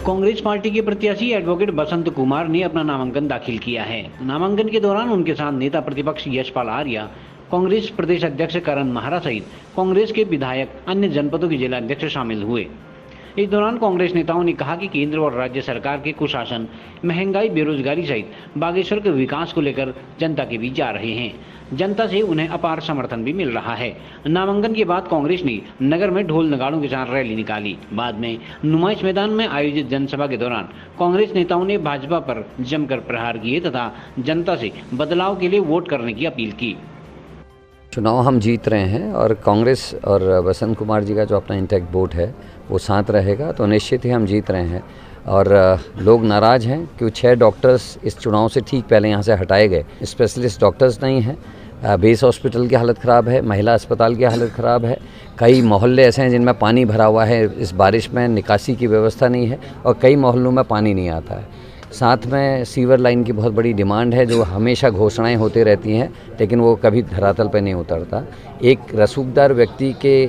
Congress party के प्रत्याशी advocate Basant Kumar ने अपना नामांकन दाखिल किया है। नामांकन के दौरान उनके साथ नेता प्रतिपक्ष यशपाल आर्या, कांग्रेस प्रदेश अध्यक्ष करण महारा सहित कांग्रेस के विधायक, अन्य जनपदों के जिला अध्यक्ष शामिल हुए। इस दौरान कांग्रेस नेताओं ने कहा कि केंद्र और राज्य सरकार के कुशासन, महंगाई, बेरोजगारी सहित बागेश्वर के विकास को लेकर जनता के बीच जा रहे हैं। जनता से उन्हें अपार समर्थन भी मिल रहा है। नामांकन के बाद कांग्रेस ने नगर में ढोल नगाड़ों के साथ रैली निकाली। बाद में नुमाइश मैदान में आयोजित जनसभा के दौरान कांग्रेस नेताओं ने भाजपा पर जमकर प्रहार किए तथा जनता से बदलाव के लिए वोट करने की अपील की। चुनाव हम जीत रहे हैं और कांग्रेस और बसंत कुमार जी का जो अपना इंटैक्ट वोट है वो साथ रहेगा, तो निश्चित ही हम जीत रहे हैं। और लोग नाराज़ हैं कि 6 डॉक्टर्स इस चुनाव से ठीक पहले यहाँ से हटाए गए। स्पेशलिस्ट डॉक्टर्स नहीं हैं, बेस हॉस्पिटल की हालत ख़राब है, महिला अस्पताल की हालत ख़राब है, कई मोहल्ले ऐसे हैं जिनमें पानी भरा हुआ है, इस बारिश में निकासी की व्यवस्था नहीं है और कई मोहल्लों में पानी नहीं आता है। साथ में सीवर लाइन की बहुत बड़ी डिमांड है, जो हमेशा घोषणाएं होती रहती हैं लेकिन वो कभी धरातल पर नहीं उतरता। एक रसूखदार व्यक्ति के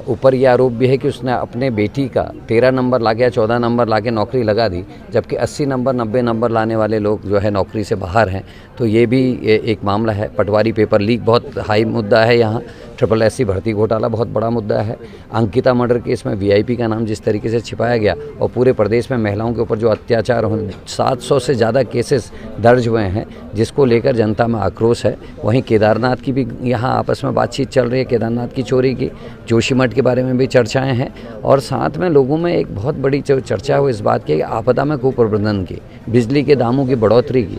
ऊपर यह आरोप भी है कि उसने अपने बेटी का 13 नंबर ला के 14 नंबर ला के नौकरी लगा दी, जबकि 80 नंबर 90 नंबर लाने वाले लोग जो है नौकरी से बाहर हैं। तो ये भी एक मामला है। पटवारी पेपर लीक बहुत हाई मुद्दा है यहाँ। SSC भर्ती घोटाला बहुत बड़ा मुद्दा है। अंकिता मर्डर केस में VIP का नाम जिस तरीके से छिपाया गया और पूरे प्रदेश में महिलाओं के ऊपर जो अत्याचार हो, 700 से ज़्यादा केसेस दर्ज हुए हैं, जिसको लेकर जनता में आक्रोश है। वहीं केदारनाथ की भी यहाँ आपस में बातचीत चल रही है, केदारनाथ की चोरी की, जोशीमठ के बारे में भी चर्चाएं हैं। और साथ में लोगों में एक बहुत बड़ी चर्चा हो इस बात की कि आपदा में कुप्रबंधन की, बिजली के दामों की बढ़ोतरी की।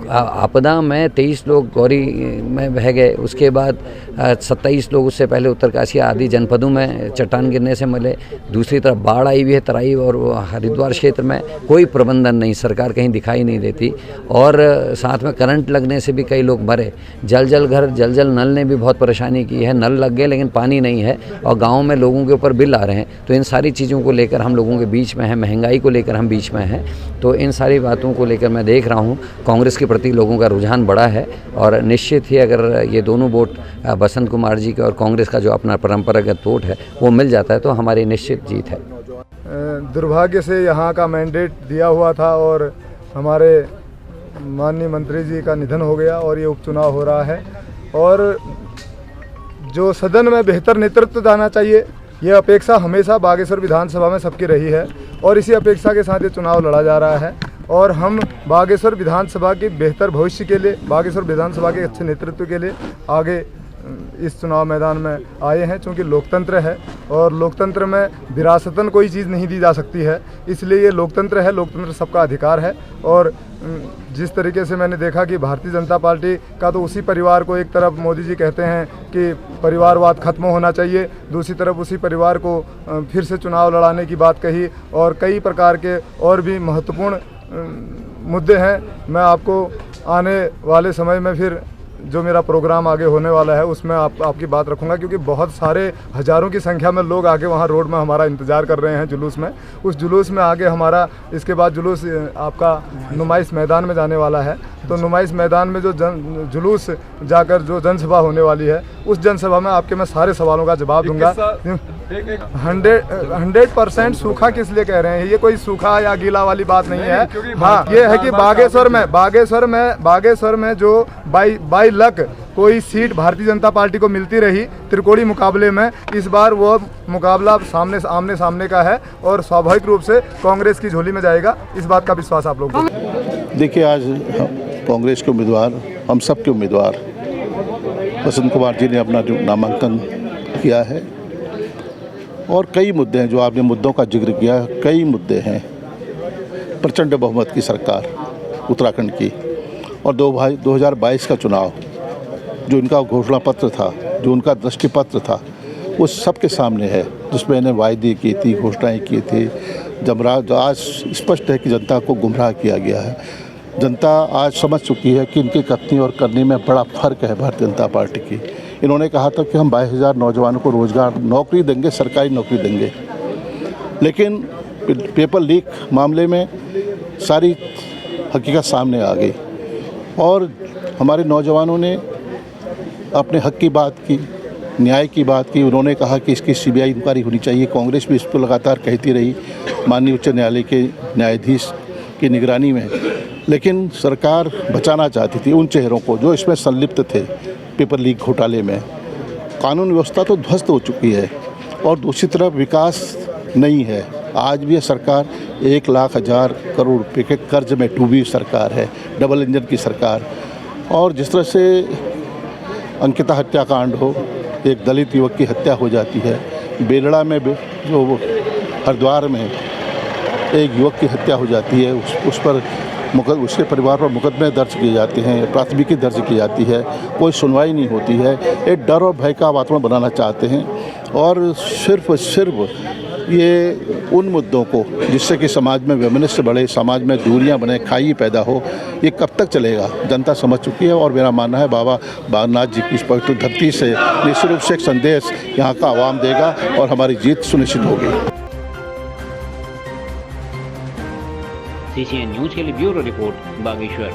आपदा में 23 लोग गौरी में बह गए, उसके बाद 27 लोग उससे पहले उत्तरकाशी आदि जनपदों में चट्टान गिरने से मिले। दूसरी तरफ बाढ़ आई हुई है तराई और हरिद्वार क्षेत्र में, कोई प्रबंधन नहीं, सरकार कहीं दिखाई नहीं देती। और साथ में करंट लगने से भी कई लोग मरे। जल घर जल नल ने भी बहुत परेशानी की है। नल लग गए लेकिन पानी नहीं है और गाँव में लोगों के ऊपर बिल आ रहे हैं। तो इन सारी चीज़ों को लेकर हम लोगों के बीच में हैं, महंगाई को लेकर हम बीच में हैं। तो इन सारी बातों को लेकर मैं देख रहा हूँ कांग्रेस के प्रति लोगों का रुझान बढ़ा है। और निश्चित ही अगर ये दोनों वोट बसंत कुमार जी के और कांग्रेस का जो अपना परंपरागत वोट है वो मिल जाता है तो हमारी निश्चित जीत है। दुर्भाग्य से यहाँ का मैंडेट दिया हुआ था और हमारे माननीय मंत्री जी का निधन हो गया और ये उपचुनाव हो रहा है। और जो सदन में बेहतर नेतृत्व जाना चाहिए, ये अपेक्षा हमेशा बागेश्वर विधानसभा में सबकी रही है और इसी अपेक्षा के साथ ये चुनाव लड़ा जा रहा है। और हम बागेश्वर विधानसभा के बेहतर भविष्य के लिए, बागेश्वर विधानसभा के अच्छे नेतृत्व के लिए आगे इस चुनाव मैदान में आए हैं। चूँकि लोकतंत्र है और लोकतंत्र में विरासतन कोई चीज़ नहीं दी जा सकती है, इसलिए ये लोकतंत्र है, लोकतंत्र सबका अधिकार है। और जिस तरीके से मैंने देखा कि भारतीय जनता पार्टी का तो उसी परिवार को, एक तरफ मोदी जी कहते हैं कि परिवारवाद खत्म होना चाहिए, दूसरी तरफ उसी परिवार को फिर से चुनाव लड़ाने की बात कही और कई प्रकार के और भी महत्वपूर्ण मुद्दे हैं। मैं आपको आने वाले समय में फिर जो मेरा प्रोग्राम आगे होने वाला है उसमें आपकी बात रखूंगा, क्योंकि बहुत सारे हज़ारों की संख्या में लोग आगे वहाँ रोड में हमारा इंतज़ार कर रहे हैं जुलूस में। उस जुलूस में आगे हमारा इसके बाद जुलूस आपका नुमाइश मैदान में जाने वाला है। तो नुमाइश मैदान में जो जुलूस जाकर जो जनसभा होने वाली है, उस जनसभा में आपके मैं सारे सवालों का जवाब दूंगा। 100% सूखा किस लिए कह रहे हैं, ये कोई सूखा या गीला वाली बात नहीं है। हाँ, ये है कि बागेश्वर में जो बाई लक कोई सीट भारतीय जनता पार्टी को मिलती रही त्रिकोणीय मुकाबले में, इस बार वो मुकाबला आमने सामने का है और स्वाभाविक रूप से कांग्रेस की झोली में जाएगा। इस बात का विश्वास आप लोग को। देखिए, आज कांग्रेस के उम्मीदवार, हम सब के उम्मीदवार बसंत कुमार जी ने अपना जो नामांकन किया है और कई मुद्दे हैं जो आपने मुद्दों का जिक्र किया, कई मुद्दे हैं। प्रचंड बहुमत की सरकार उत्तराखंड की और 2022 का चुनाव, जो इनका घोषणा पत्र था, जो उनका दृष्टिपत्र था, वो सबके सामने है, जिसमें इन्हें वायदे की थी, घोषणाएं की थी। जब आज स्पष्ट है कि जनता को गुमराह किया गया है। जनता आज समझ चुकी है कि इनकी कथनी और करनी में बड़ा फ़र्क है भारतीय जनता पार्टी की। इन्होंने कहा था कि हम 22,000 नौजवानों को रोज़गार, नौकरी देंगे, सरकारी नौकरी देंगे, लेकिन पेपर लीक मामले में सारी हकीकत सामने आ गई और हमारे नौजवानों ने अपने हक की बात की, न्याय की बात की, उन्होंने कहा कि इसकी सीबीआई इंक्वायरी होनी चाहिए। कांग्रेस भी इस पर लगातार कहती रही माननीय उच्च न्यायालय के न्यायाधीश की निगरानी में, लेकिन सरकार बचाना चाहती थी उन चेहरों को जो इसमें संलिप्त थे पेपर लीक घोटाले में। कानून व्यवस्था तो ध्वस्त हो चुकी है और दूसरी तरफ विकास नहीं है। आज भी यह सरकार 1,00,000 करोड़ रुपये के कर्ज में डूबी सरकार है, डबल इंजन की सरकार। और जिस तरह से अंकिता हत्याकांड हो, एक दलित युवक की हत्या हो जाती है, बेलड़ा में जो हरिद्वार में एक युवक की हत्या हो जाती है, उस पर उसके परिवार पर मुकदमे दर्ज किए जाते हैं, प्राथमिकी दर्ज की जाती है, कोई सुनवाई नहीं होती है। एक डर और भय का वातावरण बनाना चाहते हैं और सिर्फ ये उन मुद्दों को जिससे कि समाज में वैमनस्य बढ़े, समाज में दूरियां बने, खाई पैदा हो, ये कब तक चलेगा जनता समझ चुकी है। और मेरा मानना है बाबा बागनाथ जी की इस पवित्र धरती से निश्चित रूप से एक संदेश यहाँ का आवाम देगा और हमारी जीत सुनिश्चित होगी। CCN न्यूज के लिए ब्यूरो रिपोर्ट बागेश्वर।